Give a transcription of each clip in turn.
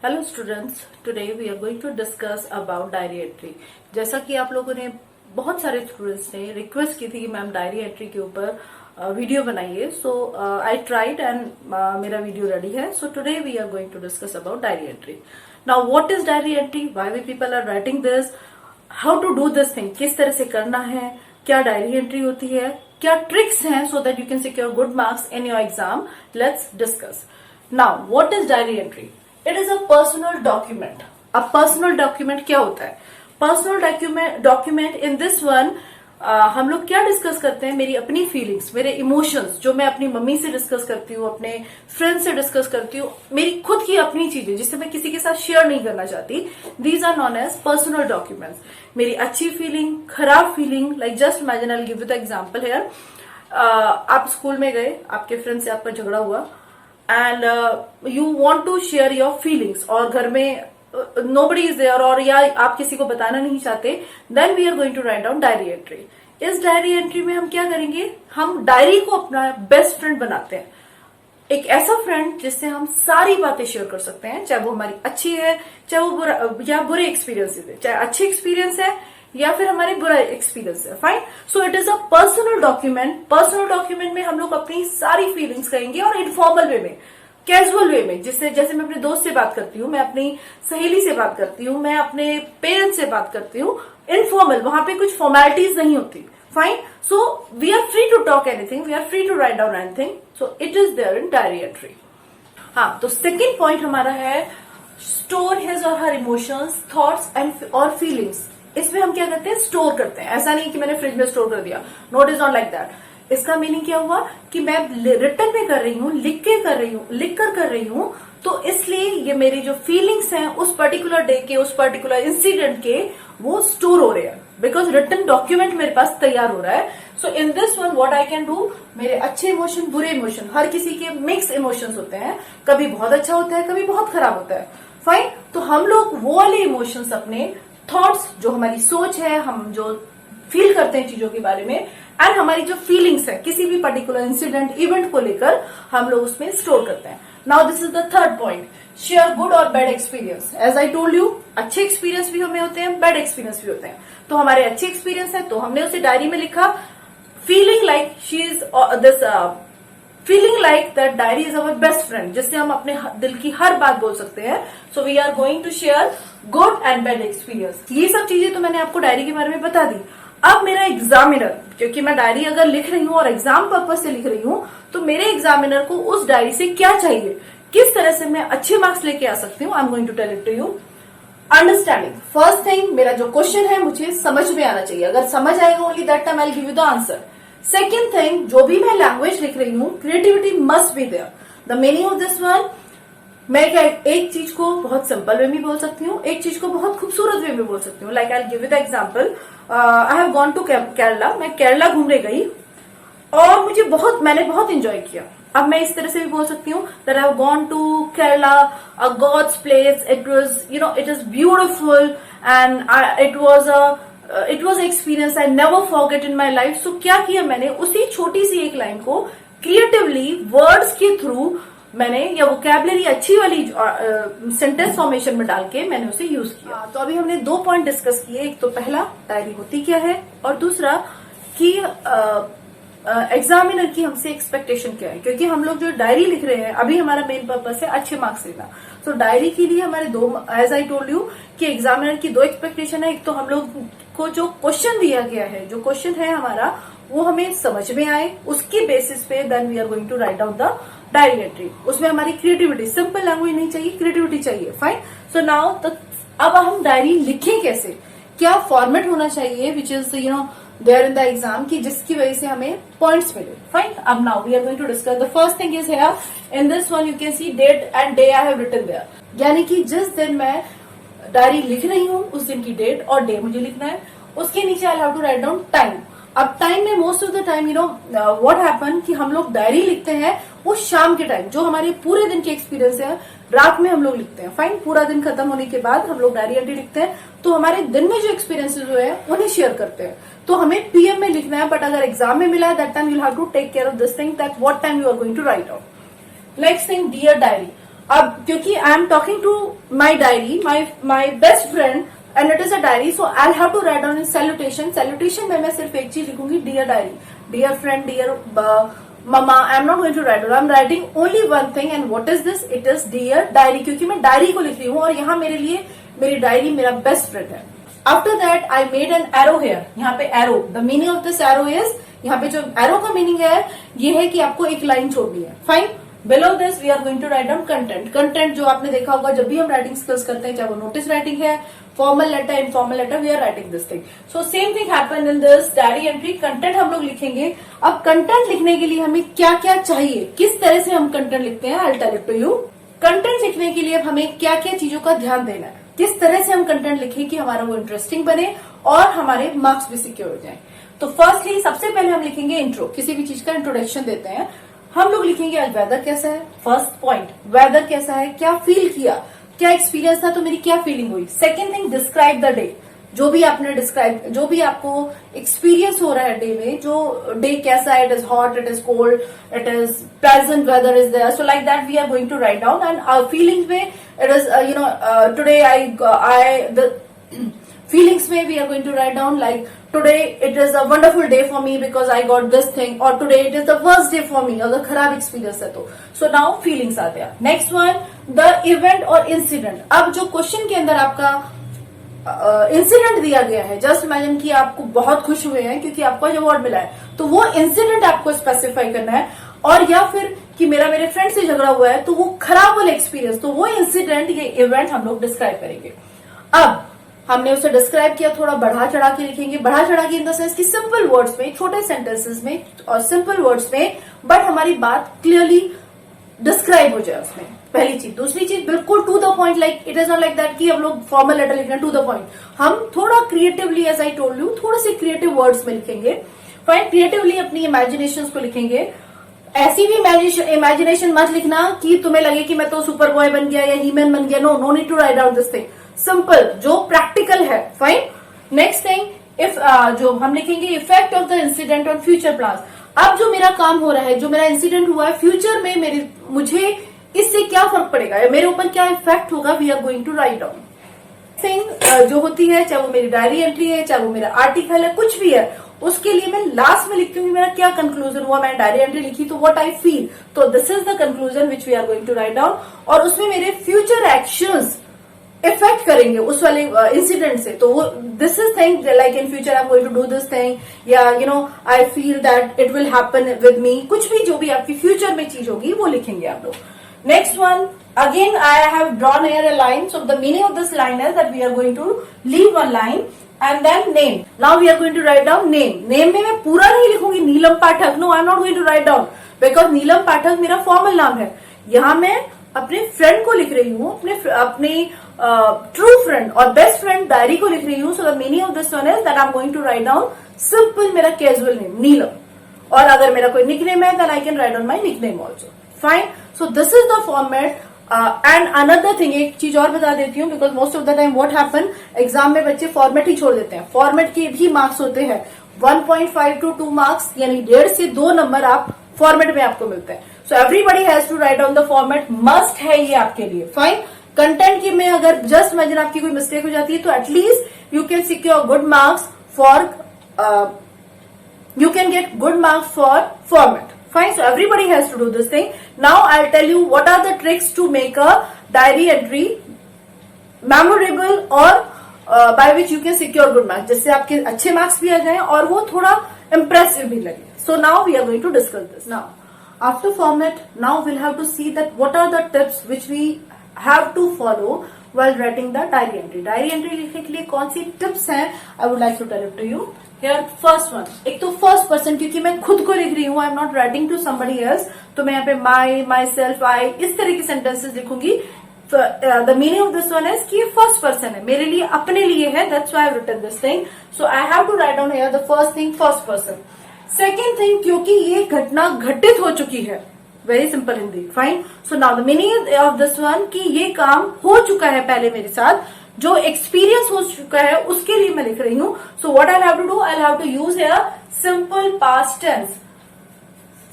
Hello students, today we are going to discuss about diary entry. जैसा कि आप लोगों ने बहुत सारे स्टूडेंट्स ने रिक्वेस्ट की थी कि मैम डायरी एंट्री के ऊपर वीडियो बनाइए, सो आई ट्राइड एंड मेरा वीडियो रेडी है। So today we are going to discuss about diary entry. Now what is diary entry, why we people are writing this, how to do this thing, किस तरह से करना है, क्या diary entry होती है, क्या ट्रिक्स हैं so that you can secure good marks in your exam. Let's discuss. Now what is diary entry? It is a personal document. अब पर्सनल डॉक्यूमेंट क्या होता है? Personal document in this one हम लोग क्या डिस्कस करते हैं? मेरी अपनी फीलिंग्स, मेरे इमोशंस, जो मैं अपनी मम्मी से डिस्कस करती हूँ, अपने फ्रेंड से डिस्कस करती हूँ, मेरी खुद की अपनी चीजें जिससे मैं किसी के साथ शेयर नहीं करना चाहती, these are known as personal documents. मेरी अच्छी फीलिंग, खराब feeling, like just imagine, I will give you the example here. आप स्कूल में गए, आपके फ्रेंड से आपका झगड़ा हुआ and you want to share your feelings, और घर में nobody is there, और या आप किसी को बताना नहीं चाहते, then we are going to write down diary entry. इस डायरी एंट्री में हम क्या करेंगे? हम डायरी को अपना बेस्ट फ्रेंड बनाते हैं, एक ऐसा फ्रेंड जिससे हम सारी बातें शेयर कर सकते हैं, चाहे वो हमारी अच्छी है, चाहे वो बुरा या बुरे एक्सपीरियंस है, चाहे अच्छे एक्सपीरियंस है या फिर हमारे बुरा एक्सपीरियंस है। Fine, so it is a personal document. Personal document में हम लोग अपनी सारी फीलिंग्स कहेंगे, और इनफॉर्मल वे में, कैजुअल वे में, जिससे जैसे मैं अपने दोस्त से बात करती हूँ, मैं अपनी सहेली से बात करती हूँ, मैं अपने पेरेंट्स से बात करती हूँ, इनफॉर्मल, वहां पे कुछ फॉर्मेलिटीज नहीं होती। Fine, so we are free to talk anything, we are free to write down anything, so it is there in diary entry. हाँ, तो सेकेंड पॉइंट हमारा है स्टोर हिज और हर इमोशंस, थॉट्स एंड और feelings. इसमें हम क्या करते हैं? स्टोर करते हैं। ऐसा नहीं कि मैंने फ्रिज में स्टोर कर दिया, no, it is not like that. इसका मीनिंग क्या हुआ कि मैं रिटर्न में कर रही हूँ, लिख कर कर रही हूँ, तो इसलिए ये मेरी जो फीलिंग्स हैं उस पर्टिकुलर डे के, उस पर्टिकुलर इंसिडेंट के, वो स्टोर हो रहे हैं, बिकॉज रिटर्न डॉक्यूमेंट मेरे पास तैयार हो रहा है। So in this one what I can do, मेरे अच्छे इमोशन, बुरे इमोशन, हर किसी के मिक्स इमोशंस होते हैं, कभी बहुत अच्छा होता है, कभी बहुत खराब होता है। फाइन, तो हम लोग वो वाले इमोशंस, अपने थॉट्स, जो हमारी सोच है, हम जो फील करते हैं चीजों के बारे में, एंड हमारी जो फीलिंग्स है किसी भी पर्टिकुलर इंसिडेंट, इवेंट को लेकर, हम लोग उसमें स्टोर करते हैं। Now this is the third point, share good और bad experience. As I told you, अच्छे एक्सपीरियंस भी हमें होते हैं, बैड एक्सपीरियंस भी होते हैं। तो हमारे अच्छे एक्सपीरियंस है तो हमने उसे डायरी में लिखा, feeling like she is this, feeling like that diary is our best friend, जिससे हम अपने दिल की हर बात बोल सकते हैं। So we are going to share good and bad experience. ये सब चीजें तो मैंने आपको डायरी के बारे में बता दी। अब मेरा एग्जामिनर, क्योंकि मैं डायरी अगर लिख रही हूँ और एग्जाम पर्पज से लिख रही हूँ, तो मेरे एग्जामिनर को उस डायरी से क्या चाहिए, किस तरह से मैं अच्छे मार्क्स लेके आ सकती हूँ। I am going to tell it to you. Understanding, first thing, मेरा जो क्वेश्चन है मुझे समझ में आना चाहिए। अगर समझ आएगा, only that time I will give you the answer. Second thing, जो भी मैं लैंग्वेज लिख रही हूँ, creativity must be there. The meaning of this one, मैं एक चीज को बहुत सिंपल वे में बोल सकती हूँ, एक चीज को बहुत खूबसूरत वे में बोल सकती हूँ। Like I give you the example, I have gone to Kerala. मैं केरला घूमने गई और मैंने बहुत एंजॉय किया। अब मैं इस तरह से भी बोल सकती हूँ that I have gone to Kerala, a God's place, it was it is beautiful and it was experience I never forget in my life. So क्या किया मैंने? उसी छोटी सी एक लाइन को क्रिएटिवली वर्ड्स के थ्रू मैंने, या वोकैबुलरी अच्छी वाली सेंटेंस फॉर्मेशन में डाल के मैंने उसे यूज किया। तो अभी हमने दो पॉइंट डिस्कस किए। एक तो पहला, डायरी होती क्या है, और दूसरा कि एग्जामिनर की हमसे एक्सपेक्टेशन क्या है। क्योंकि हम लोग जो डायरी लिख रहे हैं, अभी हमारा मेन पर्पस है अच्छे मार्क्स लेना। तो डायरी के लिए हमारे दो, एज आई टोल्ड यू, कि एग्जामिनर की दो एक्सपेक्टेशन है। एक तो हम लोग को जो क्वेश्चन दिया गया है, जो क्वेश्चन है हमारा, वो हमें समझ में आए, उसके बेसिस पे then we are going to write down the diary entry. उसमें हमारी क्रिएटिविटी, सिंपल लैंग्वेज नहीं चाहिए, क्रिएटिविटी चाहिए। फाइन, सो नाउ तो अब हम डायरी लिखें कैसे, क्या फॉर्मेट होना चाहिए, which is there in the exam, की जिसकी वजह से हमें पॉइंट्स मिले। फाइन, अब now we are going to discuss. The first thing is here in this one, you can see date and day I have written there, यानी कि जिस दिन मैं डायरी लिख रही हूँ उस दिन की डेट और डे मुझे लिखना है। उसके नीचे I have to write down time. अब टाइम में most of the time what happen कि हम लोग डायरी लिखते हैं वो शाम के टाइम, जो हमारे पूरे दिन के एक्सपीरियंस है, रात में हम लोग लिखते हैं। फाइन, पूरा दिन खत्म होने के बाद हम लोग डायरी एंट्री लिखते हैं, तो हमारे दिन में जो एक्सपीरियंसेस हुए हैं उन्हें शेयर करते हैं। तो हमें पीएम में लिखना है, बट अगर एग्जाम में मिला है that time you have to take care of this thing, that what time you are going to write out. Next thing, dear diary. अब क्योंकि I am talking to my diary, my best friend and it is a diary, so I have to write down in salutation. Salutation में मैं सिर्फ एक चीज लिखूंगी, dear diary, dear friend, dear mama. I am not going to right, I am writing only one thing, and what is this, it is dear diary, क्योंकि मैं diary को लिख रही हूँ और यहाँ मेरे लिए मेरी डायरी मेरा बेस्ट फ्रेंड है। After that I made an arrow here, यहाँ पे arrow, the meaning of this arrow is, यहाँ पे जो एरो का मीनिंग है ये है कि आपको एक लाइन छोड़नी है। Fine, below this we are going to write down content. Content जो आपने देखा होगा जब भी हम राइटिंग स्किल्स करते हैं, चाहे वो नोटिस राइटिंग है, formal letter, informal letter, we are writing this thing. So same thing happen in this diary entry. Content हम लोग लिखेंगे। अब कंटेंट लिखने के लिए हमें क्या क्या चाहिए, किस तरह से हम कंटेंट लिखते हैं, I tell it to you. Content लिखने के लिए हमें क्या क्या चीजों का ध्यान देना है, किस तरह से हम कंटेंट लिखें कि हमारा वो इंटरेस्टिंग बने और हमारे मार्क्स भी सिक्योर हो जाए। तो फर्स्टली सबसे पहले हम लिखेंगे इंट्रो, किसी भी चीज का इंट्रोडक्शन देते हैं। हम लोग लिखेंगे आज वेदर कैसा है, फर्स्ट पॉइंट, वेदर कैसा है, क्या फील किया, क्या एक्सपीरियंस था, तो मेरी क्या फीलिंग हुई। Second thing, describe the day, जो भी आपने डिस्क्राइब, जो भी आपको एक्सपीरियंस हो रहा है डे में, जो डे कैसा है, it is hot, it is cold, it is pleasant weather is there, so like that we are going to write down. And feelings में it is today I the feelings में we are going to write down like today it is a wonderful day for me because I got this thing, or today it is the worst day for me, अगर खराब experience है तो। so now feelings आते हैं। next one, the event और incident। अब जो question के अंदर आपका इंसिडेंट दिया गया है, जस्ट इमेजिन कि आपको बहुत खुश हुए हैं क्योंकि आपको अवार्ड मिला है, तो वो इंसिडेंट आपको स्पेसिफाई करना है। और या फिर कि मेरा मेरे फ्रेंड से झगड़ा हुआ है, तो वो खराब वाला एक्सपीरियंस, तो वो इंसिडेंट, ये इवेंट हम लोग डिस्क्राइब करेंगे। अब हमने उसे डिस्क्राइब किया, थोड़ा बढ़ा चढ़ा के लिखेंगे, बढ़ा चढ़ा के इन द सेंस कि सिंपल वर्ड्स में, छोटे सेंटेंसेस में और सिंपल वर्ड्स में, बट हमारी बात क्लियरली डिस्क्राइब हो जाए उसमें, पहली चीज। दूसरी चीज, बिल्कुल to the point, like it is not like that कि हम लोग फॉर्मल लेटर लिख रहे हैं, टू द पॉइंट। हम थोड़ा creatively, as I told you, थोड़े से क्रिएटिव वर्ड्स में लिखेंगे। फाइन, क्रिएटिवली अपनी इमेजिनेशन को लिखेंगे। ऐसी भी इमेजिनेशन मत लिखना कि तुम्हें लगे कि मैं तो सुपर बॉय बन गया या हीमैन बन गया। No, no need to write down this thing, simple, जो प्रैक्टिकल है। फाइन, नेक्स्ट थिंग, इफ जो हम लिखेंगे effect of the incident on future plans. अब जो मेरा काम हो रहा है, जो मेरा इंसिडेंट हुआ है, फ्यूचर में मुझे इससे क्या फर्क पड़ेगा या मेरे ऊपर क्या इफेक्ट होगा, we are going to write down thing जो होती है, चाहे वो मेरी डायरी एंट्री है, चाहे वो मेरा आर्टिकल है, कुछ भी है, उसके लिए मैं लास्ट में लिखती हूँ मेरा क्या कंक्लूजन हुआ। मैंने डायरी एंट्री लिखी तो व्हाट आई फील, तो this is the conclusion which we are going to write down. और उसमें मेरे फ्यूचर एक्शंस इफेक्ट करेंगे उस वाले इंसिडेंट से, तो वो this is thing like in future I am going to do this thing, या I feel that it will happen with me, कुछ भी जो भी आपकी फ्यूचर में चीज होगी वो लिखेंगे आप लोग। Next one, again I have drawn here a line, so the meaning of this line is that we are going to leave one line and then name. Now we are going to write down name. Name में मैं पूरा नहीं लिखूंगी Neelam Pathak, no I am not going to write down, because Neelam Pathak मेरा formal नाम है। यहां मैं अपने फ्रेंड को लिख रही हूँ, अपने ट्रू फ्रेंड और बेस्ट फ्रेंड डायरी को लिख रही हूँ। So the meaning of this one is that I am going to write down simple मेरा कैजुअल नेम नीलम, और अगर मेरा कोई निकनेम है then I can write down my nickname also. Fine, so this is the format. And another thing, एक चीज और बता देती हूँ, because most of the time what happen, exam में बच्चे फॉर्मेट ही छोड़ देते हैं। फॉर्मेट के भी मार्क्स होते हैं 1.5 to 2 मार्क्स, यानी 1.5 से 2 नंबर आप फॉर्मेट में आपको मिलते हैं। So everybody has to write down the format, must है ये आपके लिए। फाइन, कंटेंट की में अगर जस्ट इमेजिन आपकी कोई मिस्टेक हो जाती है तो at least you can secure good marks for, you can get good marks for format. Fine, so everybody has to do this thing. Now I'll tell you what are the tricks to make a diary entry memorable or by which you can secure good marks, जिससे आपके अच्छे marks भी आ जाएं और वो थोड़ा impressive भी लगे. So now we are going to discuss this. Now after format, now we'll have to see that what are the tips which we have to follow while writing the diary entry. Diary entry लिखने के लिए कौन सी tips हैं? I would like to tell it to you. Here, first one, एक तो first person, क्योंकि मैं खुद को लिख रही हूँ, I am not writing to somebody else, तो मैं यहाँ पे माई, माई सेल्फ, आई, इस तरह की सेंटेंसेस लिखूंगी. The meaning of this one is कि ये फर्स्ट पर्सन है, मेरे लिए, अपने लिए है, that's why I have written this thing. So I have to write down here the first thing, first person. Second thing, क्योंकि ये घटना घटित हो चुकी है, very simple Hindi. Fine, so now the meaning of this one कि ये काम हो चुका है पहले मेरे साथ, जो एक्सपीरियंस हो चुका है उसके लिए मैं लिख रही हूं. So what I have to do, I have to use here simple past tense.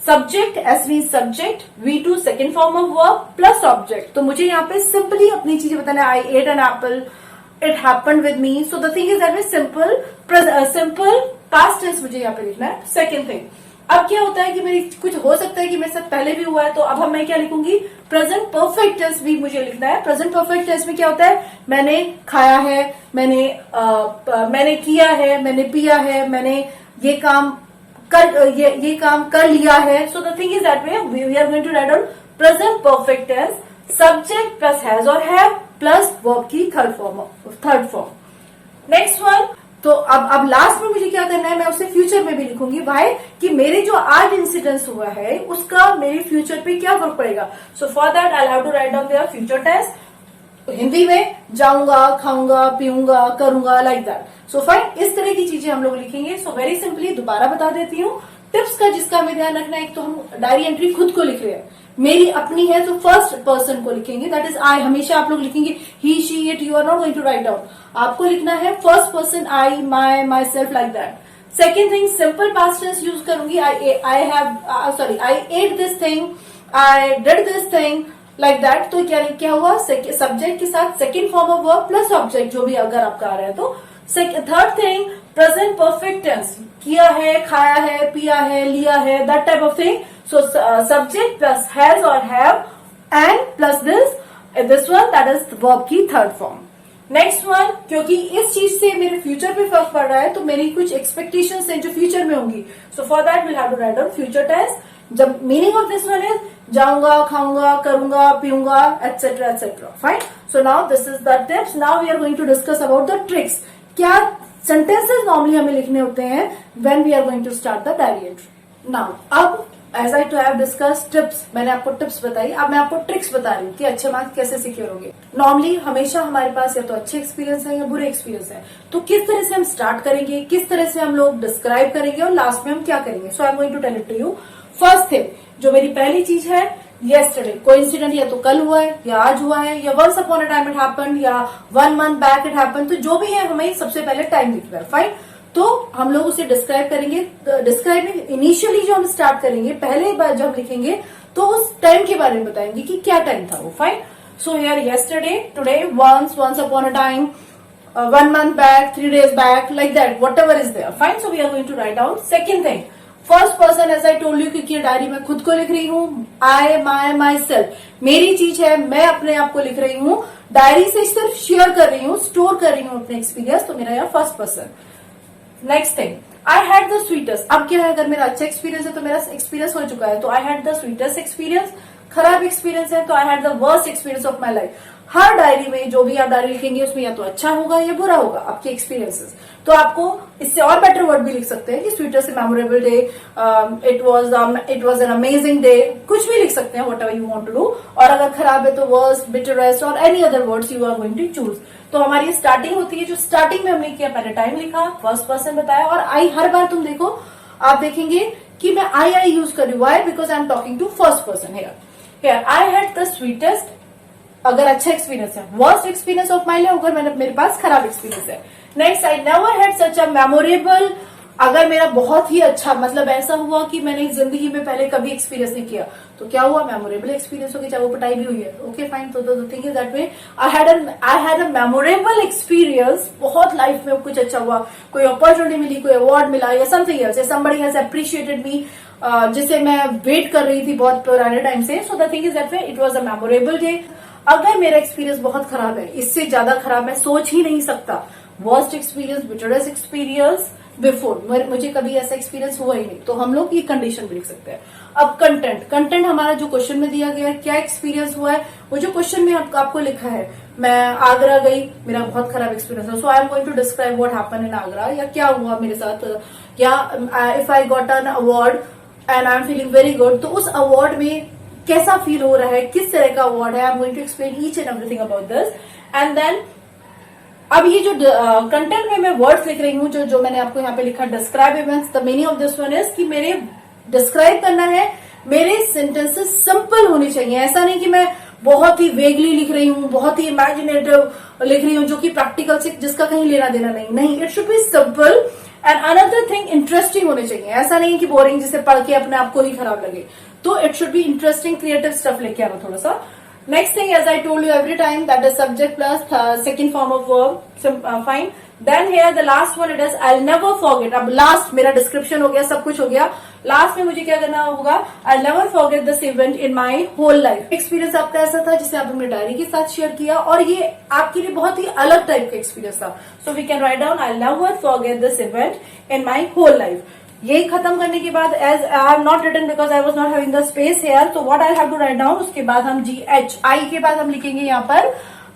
Subject, S mean subject, V2 second form of verb plus object. तो मुझे यहाँ पे सिंपली अपनी चीजें बताना है। I ate an apple, it happened with me. So the thing is that simple past tense मुझे यहाँ पे लिखना है। सेकेंड थिंग, अब क्या होता है कि मेरी कुछ हो सकता है कि मेरे साथ पहले भी हुआ है, तो अब मैं क्या लिखूंगी, प्रेजेंट परफेक्ट टेंस भी मुझे लिखना है। प्रेजेंट परफेक्ट टेंस में क्या होता है, मैंने खाया है, मैंने किया है, मैंने पिया है, मैंने ये काम कर लिया है। So the thing is that we are going to write down present perfect tense, subject plus has और हैव प्लस वर्ब की थर्ड फॉर्म। नेक्स्ट वन, तो अब लास्ट में मुझे क्या करना है, मैं उसे फ्यूचर में भी लिखूंगी। भाई कि मेरे जो आज इंसिडेंस हुआ है उसका मेरे फ्यूचर पे क्या फर्क पड़ेगा। So for that I have to write down there future tense. Hindi में जाऊंगा, खाऊंगा, पीऊंगा, करूंगा, लाइक दैट। सो फाइन, इस तरह की चीजें हम लोग लिखेंगे। सो वेरी सिंपली दोबारा बता देती हूँ टिप्स का, जिसका हमें ध्यान रखना है। एक तो हम डायरी एंट्री खुद को लिख रहे हैं, मेरी अपनी है तो फर्स्ट पर्सन को लिखेंगे, दैट इज आई। हमेशा आप लोग लिखेंगे he, she, it, you are not going to write down. आपको लिखना है first person I, myself, like that. Second thing, simple past tense use करूंगी। I ate this thing, I did this thing, like that. तो क्या हुआ, subject के साथ second form of verb plus object, जो भी अगर आपका आ रहा है तो। Third thing, present perfect tense, किया है, खाया है, पिया है, लिया है, that type of thing. So subject plus has और have and plus this one, that is verb की थर्ड फॉर्म। नेक्स्ट वन, क्योंकि इस चीज से मेरे फ्यूचर पे फर्क पड़ रहा है, तो मेरी कुछ एक्सपेक्टेशंस हैं जो फ्यूचर में होंगी। So for that will have to write down future tense. जब meaning of this one is जाऊंगा, खाऊंगा, करूंगा, पीऊंगा, etcetera etcetera. Fine, so now this is the tips. Now we are going to discuss about the tricks. क्या sentences normally हमें लिखने होते हैं when we are going to start the diary entry. Now अब as I to have discuss tips, मैंने आपको tips बताई, अब मैं आपको ट्रिक्स बता रही हूँ कि अच्छे मार्क्स कैसे सिक्योर होंगे। नॉर्मली हमेशा हमारे पास या तो अच्छे एक्सपीरियंस है या बुरे एक्सपीरियंस है, तो किस तरह से हम स्टार्ट करेंगे, किस तरह से हम लोग डिस्क्राइब करेंगे और लास्ट में हम क्या करेंगे। So I am going to tell it to you. First thing, जो मेरी पहली चीज है, yesterday, कोइंसिडेंट या तो कल हुआ है या आज हुआ है या once upon a time it happened या 1 month back it happened, तो जो भी है हमें सबसे पहले टाइम लिखना है। फाइन, तो हम लोग उसे डिस्क्राइब करेंगे। डिस्क्राइबिंग इनिशियली जो हम स्टार्ट करेंगे, पहले बार जब लिखेंगे तो उस टाइम के बारे में बताएंगे कि क्या टाइम था वो। Fine, so here yesterday, today, once upon a time, 1 month back, 3 days back, like that, whatever is there. Fine, so we are going to write down. Second thing, first person, as I told you, क्योंकि diary में खुद को लिख रही हूँ। आई, my self, मेरी चीज है, मैं अपने आप को लिख रही हूँ। डायरी से सिर्फ शेयर कर रही हूँ, स्टोर कर रही हूँ अपने एक्सपीरियंस, तो मेरा यहाँ first person. Next thing, I had the sweetest. अब क्या है, अगर मेरा अच्छा एक्सपीरियंस है तो मेरा एक्सपीरियंस हो चुका है, तो आई हैड द स्वीटेस्ट एक्सपीरियंस। खराब एक्सपीरियंस है तो आई had the worst experience of my life. Her diary में जो भी आप डायरी लिखेंगे उसमें या तो अच्छा होगा या बुरा होगा आपके एक्सपीरियंसेस। तो आपको इससे और बेटर वर्ड भी लिख सकते हैं कि sweetest memorable day, it was an amazing day, कुछ भी लिख सकते हैं, whatever you want to do. और अगर खराब है तो वर्स्ट, बिटरेस्ट और any other words you are going to choose. तो हमारी स्टार्टिंग होती है, जो स्टार्टिंग में हमने किया, पहले टाइम लिखा, फर्स्ट पर्सन बताया, और आई हर बार तुम देखो, आप देखेंगे कि मैं आई यूज कर रही हूँ। Why? Because I am talking to first person. Here I had the sweetest, अगर अच्छा एक्सपीरियंस है। Worst experience of my life, अगर मेरे पास खराब एक्सपीरियंस है। Next, I never had such a memorable, अगर मेरा बहुत ही अच्छा, मतलब ऐसा हुआ कि मैंने जिंदगी में पहले कभी एक्सपीरियंस नहीं किया, तो क्या हुआ, मेमोरेबल एक्सपीरियंस हो गया, चाहे वो पिटाई भी हुई है। ओके फाइन, तो the thing is that way I had a memorable experience, बहुत लाइफ में कुछ अच्छा हुआ, कोई अपॉर्चुनिटी मिली, कोई अवार्ड मिला या something else, somebody has appreciated मी, जिसे मैं वेट कर रही थी बहुत पुराने टाइम से। सो the thing is that way it was a memorable day. अगर मेरा एक्सपीरियंस बहुत खराब है, इससे ज्यादा खराब मैं सोच ही नहीं सकता, वर्स्ट एक्सपीरियंस, बिटरेस्ट एक्सपीरियंस बिफोर, मुझे कभी ऐसा एक्सपीरियंस हुआ ही नहीं, तो हम लोग ये कंडीशन भी लिख सकते हैं। अब कंटेंट हमारा जो क्वेश्चन में दिया गया है, क्या एक्सपीरियंस हुआ है, वो जो क्वेश्चन में आपको लिखा है, मैं आगरा गई, मेरा बहुत खराब एक्सपीरियंस है, so I am going to describe what happened in Agra, या क्या हुआ मेरे साथ, या if I got an award and I am feeling very good, तो उस अवार्ड में कैसा फील हो रहा है, किस तरह का अवार्ड है, I am going to explain each and everything about this. And then अब ये जो कंटेंट में मैं वर्ड्स लिख रही हूँ, जो मैंने आपको यहाँ पे लिखा, describe events, the meaning of this one is कि मेरे डिस्क्राइब करना है, मेरे सेंटेंसेस सिंपल होने चाहिए। ऐसा नहीं कि मैं बहुत ही वेगली लिख रही हूँ, बहुत ही इमेजिनेटिव लिख रही हूँ, जो कि प्रैक्टिकल से जिसका कहीं लेना देना नहीं। It should be simple and another thing, interesting होने चाहिए, ऐसा नहीं कि बोरिंग जिसे पढ़ के अपने आप को ही खराब लगे, तो it should be interesting, creative stuff लेके आना थोड़ा सा. Next thing, as I told you every time, that is subject plus second form of verb. Fine. Then here the last one it is I'll never forget. अब last मेरा description हो गया, सब कुछ हो गया. लास्ट में मुझे क्या करना होगा? I'll never forget this event in my whole life. Experience आपका ऐसा था जिसे आप अपने डायरी के साथ शेयर किया, और ये आपके लिए बहुत ही अलग टाइप का एक्सपीरियंस था. So we can write down I'll never forget this event in my whole life. यही खत्म करने के बाद, as I have not written because I was not having the space here, तो what I have to write down, उसके बाद हम GHI के बाद हम लिखेंगे यहाँ पर,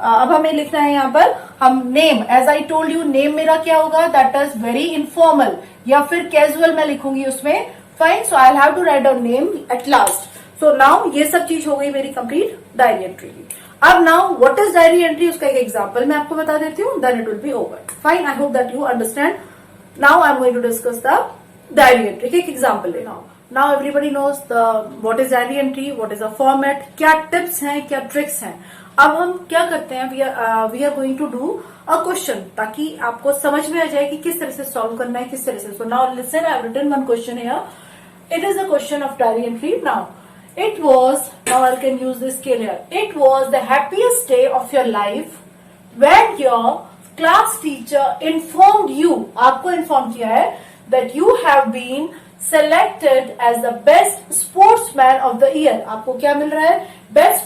अब हमें लिखना है यहाँ पर हम name. As I told you, name मेरा क्या होगा, दैट इज वेरी इनफॉर्मल या फिर कैजुअल मैं लिखूंगी उसमें. Fine. So I have to write down name at last. So now ये सब चीज हो गई मेरी कंप्लीट डायरी एंट्री की. अब now what is diary entry, उसका एक एग्जाम्पल मैं आपको बता देती हूँ, then it will be over. Fine. I hope that you understand. Now I am going to discuss the diary entry. एक एग्जाम्पल लेना. Now everybody knows what is diary entry, what is a format, क्या tips हैं, क्या tricks हैं. अब हम क्या करते हैं, we are going to do a question, ताकि आपको समझ में आ जाए कि किस तरह से सॉल्व करना है, किस तरह से. So now listen, I have written one question here. It is a question of diary entry. Now it was, now I can use this scale here, it was the happiest day of your life when your class teacher informed you, आपको inform किया है, that you have been selected as the best sportsman of the year. आपको क्या मिल रहा है, best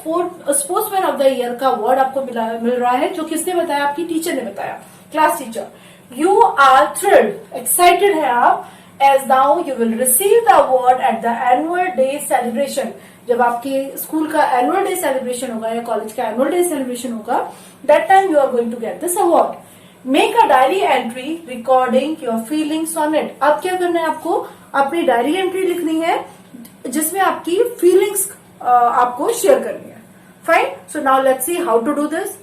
sportsman of the year का award आपको मिल रहा है. जो किसने बताया, आपकी टीचर ने बताया, class teacher. You are thrilled, excited है आप, as now you will receive the award at the annual day celebration. जब आपके स्कूल का एनुअल डे सेलिब्रेशन होगा या कॉलेज का एनुअल डे सेलिब्रेशन होगा, that time you are going to get this award. Make a diary entry recording your feelings on it. अब क्या करना है, आपको अपनी डायरी एंट्री लिखनी है जिसमें आपकी फीलिंग्स आपको शेयर करनी है. Fine. So now let's see how to do this.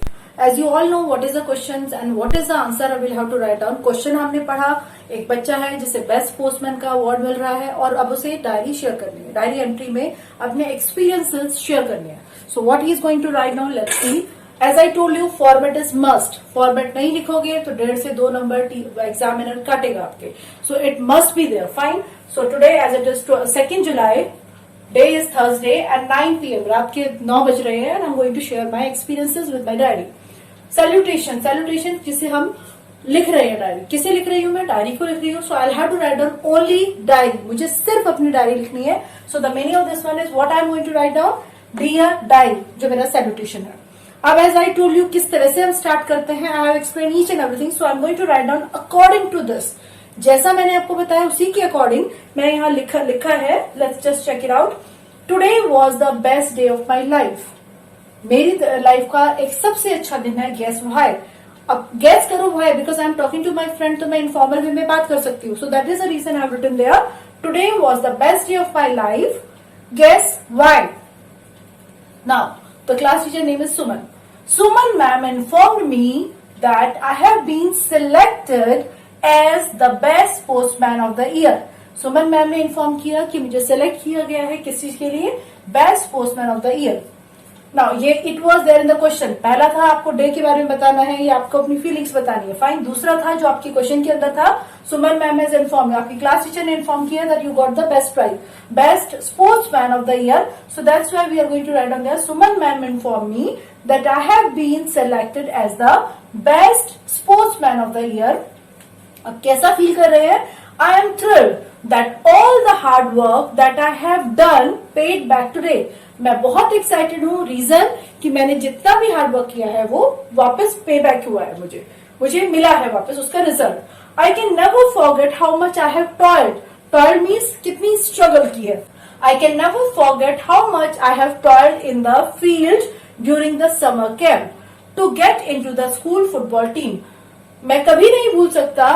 As you all know what is the questions and what is the answer, I will have to write down. Question हमने पढ़ा, एक बच्चा है जिसे best sportsman का award मिल रहा है और अब उसे डायरी शेयर करनी है, डायरी एंट्री में अपने एक्सपीरियंसेस शेयर करने हैं. So what he is going to write down, let's see. As I told you, format is must. Format नहीं लिखोगे तो 1.5 से 2 नंबर एग्जामिनर काटेगा आपके. So it must be there. Fine. So today as it is 2 July, day is Thursday and 9 PM, रात के 9 बज रहे हैं, and I am going to share my experiences with my diary. Salutation, salutation जिसे हम लिख रहे हैं डायरी, किसे लिख रही हूं मैं, डायरी को लिख रही हूँ. So I have to write down only diary, मुझे सिर्फ अपनी डायरी लिखनी है. So the meaning of this one is what I am going to write down, dear diary, जो मेरा सैल्यूटेशन है. अब एज आई टोल्ड यू, किस तरह से हम स्टार्ट करते हैं, I have explain each and everything. So I am going to write down according to this, जैसा मैंने आपको बताया उसी के अकॉर्डिंग मैं यहाँ लिखा है. Let's just check it out. Today was the best day of my life. मेरी लाइफ का एक सबसे अच्छा दिन है. Guess why. अब गेस करो why, because I am talking to my friend, तो मैं इनफॉर्मल वे में बात कर सकती हूँ. So that is the reason I have written there, today was the best day of my life. Guess why. Now the class teacher name is Suman. Suman ma'am informed me that I have been selected as the best sportsman of the year. Suman ma'am ने inform किया कि मुझे select किया गया है किस चीज के लिए, best sportsman of the year. Now ये it was there in the question. पहला था आपको डे के बारे में बताना है या आपको अपनी फीलिंग्स बतानी है. फाइन. दूसरा था जो आपके क्वेश्चन के अंदर था, सुमन मैम हैज इन्फॉर्म, आपकी क्लास टीचर ने इन्फॉर्म किया that you got the best prize, best sportsman of the year. So that's why we are going to write on there, Suman ma'am inform me that I have been selected as the best sportsman of the year. अब कैसा feel कर रहे हैं, I am thrilled that all the hard work that I have done paid back today. मैं बहुत excited हूँ, reason कि मैंने जितना भी हार्ड वर्क किया है वो वापस पे बैक हुआ है, मुझे मिला है वापस उसका result. I can never forget how much I have toiled. Toiled means कितनी स्ट्रगल की है. I can never forget how much I have toiled in the field during the summer camp to get into the school football team. मैं कभी नहीं भूल सकता,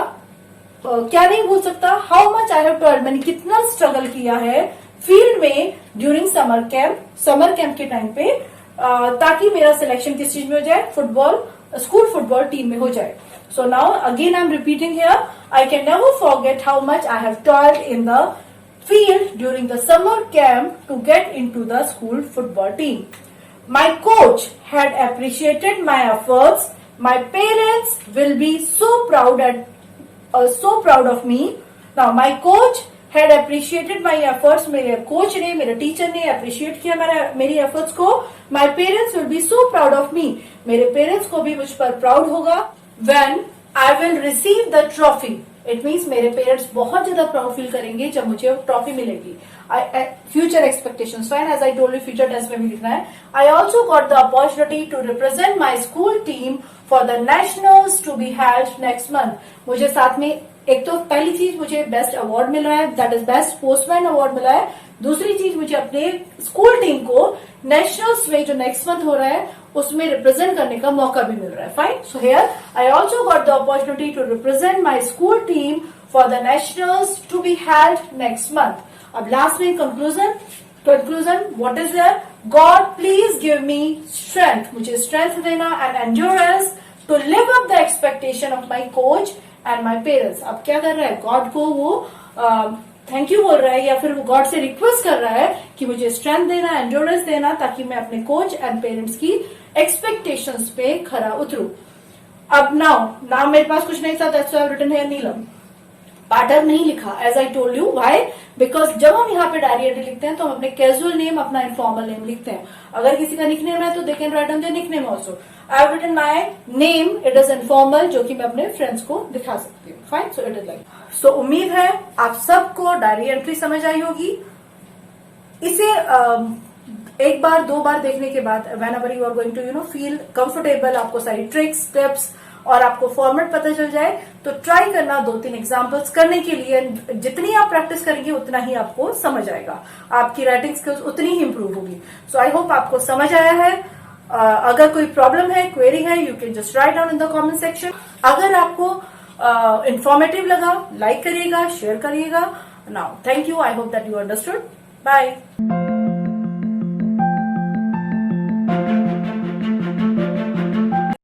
क्या नहीं भूल सकता, how much I have toiled, मैंने कितना स्ट्रगल किया है फील्ड में ड्यूरिंग समर कैंप के टाइम पे, ताकि मेरा सिलेक्शन किस चीज में हो जाए, फुटबॉल, स्कूल फुटबॉल टीम में हो जाए. So now again I am repeating here, I can never forget how much I have toiled in the field during the summer camp to get into the school football team. My coach had appreciated my efforts. My parents will be so proud so proud of me. Now my coach had appreciated my efforts. मेरे coach ने, मेरे teacher ने appreciate किया मेरी efforts को. My parents will be so proud of me. मेरे parents को भी मुझ पर प्राउड होगा. When I will receive the trophy. It means मेरे पेरेंट्स बहुत ज्यादा प्राउड फील करेंगे जब मुझे ट्रॉफी मिलेगी. Future expectations, fine, as I told you future tense में भी लिखना है. I also got the opportunity to represent my school team for the nationals to be held next month. मुझे साथ में एक तो पहली चीज मुझे बेस्ट अवार्ड मिल रहा है, that is best postman award मिला है. दूसरी चीज मुझे अपने स्कूल टीम को नेशनल्स में जो नेक्स्ट मंथ हो रहा है उसमें रिप्रेजेंट करने का मौका भी मिल रहा है. Fine. So here I also got the opportunity to represent my school team for the nationals to be held next month. अब लास्ट में conclusion what is there? God please give me strength. मुझे strength देना and endurance to live up the expectation of my coach and my parents. अब क्या कर रहा है? God को वो थैंक यू बोल रहा है या फिर वो गॉड से रिक्वेस्ट कर रहा है कि मुझे स्ट्रेंथ देना, एंड्योरेंस देना, ताकि मैं अपने कोच एंड पेरेंट्स की एक्सपेक्टेशंस पे खरा उतरूं. अब नाम मेरे पास कुछ नहीं था, that's why I have written here Neelam. Partner नहीं लिखा, as I told you. Why? Because जब हम यहाँ पे डायरी एंट्री लिखते हैं तो हम अपने कैजुअल नेम, अपना इनफॉर्मल नेम लिखते हैं. अगर किसी का निकनेम है तो they can write on their nickname also. I have written my name, it is informal, जो कि मैं अपने फ्रेंड्स को दिखा सकती हूँ. Fine. So it is like. So उम्मीद है आप सबको डायरी एंट्री समझ आई होगी. इसे एक बार दो बार देखने के बाद whenever you are going to feel comfortable, आपको सारी ट्रिक्स, टिप्स और आपको फॉर्मेट पता चल जाए तो ट्राई करना 2-3 एग्जाम्पल्स करने के लिए. जितनी आप प्रैक्टिस करेंगे उतना ही आपको समझ आएगा, आपकी राइटिंग स्किल्स उतनी ही इंप्रूव होगी. सो आई होप आपको समझ आया है. अगर कोई प्रॉब्लम है, क्वेरी है, you can just write down in the comment section. अगर आपको इंफॉर्मेटिव लगा, लाइक करिएगा, शेयर करिएगा. Now thank you. I hope that you understood. Bye.